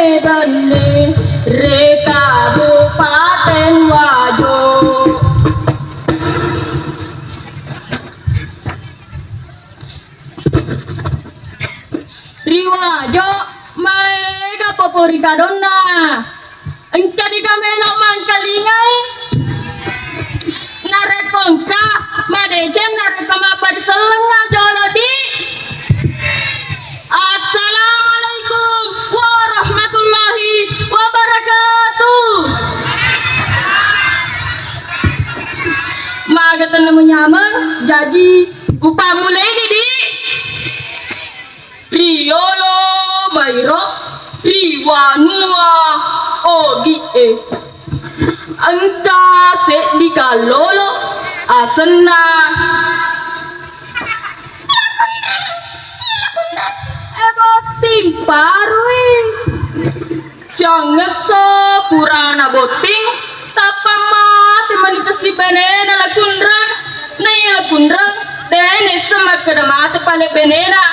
Medan Re Kabupaten Wajo. Riwajo maega poporika donna engka di kamelok mangkalingai narekongka madecem narekama parselenga jolodi. Assalamualaikum warahmatullahi wabarakatuh. Magatan menyaman jaji upah mulai di Riolo Mairo Riwanua Ogi Angka se di kalolo asena boting parui siang ngeso purana boting tapa mati manikasi benena lakunrang nai lakunrang dene semak kada mata pale benena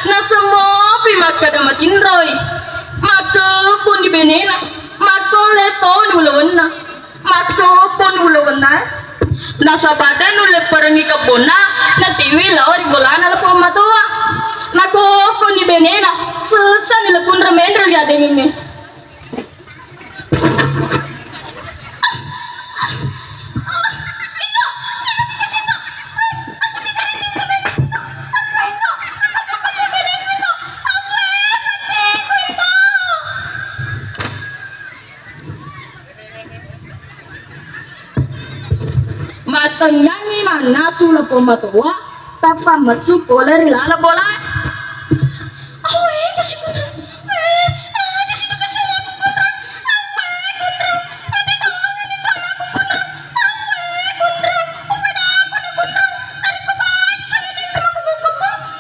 na semua pimak kada matin roy maka pun di benena maka leto nulawana maka pun nulawana na sabada nule perengi kebona na tiwi lawari bolana lapo matua nako pun di benena susah nilapun remendra lihat ini. Matangyangi mana sulah pematua tapa masuk oleh lala bola. Oh kasih pun kasih tu kasih aku pun apa pun nanti tahu nanti tahu aku pun apa pun pada apa pun dari kebaik sana di kamu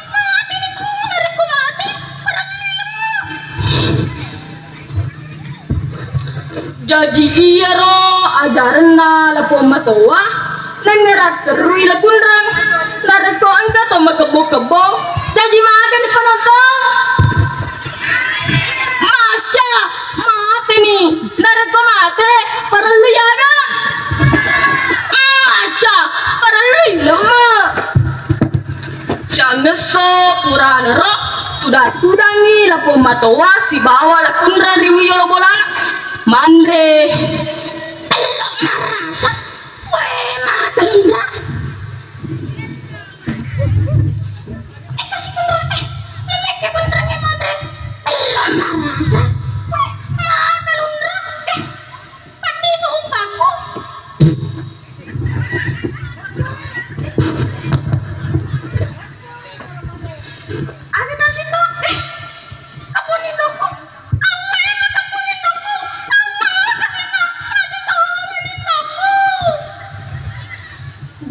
mati ni ku dari ku mati para jadi iya ro ajaran na lapo matua nangerat terui lapunrang nareko angka to makebo-kebo jadi makan penonton maca mati nih nareko mati perlu ya ga maca perlu lemak sangeso purana ro tudangi lapo matowa si bawa lapunrang riwiyolo bolana mandre marasa kasih beneran lemeknya beneran ya mandre marasa mata lundra tadi sumpahku ada tasik dong kamu nindokku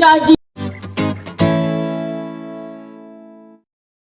jadi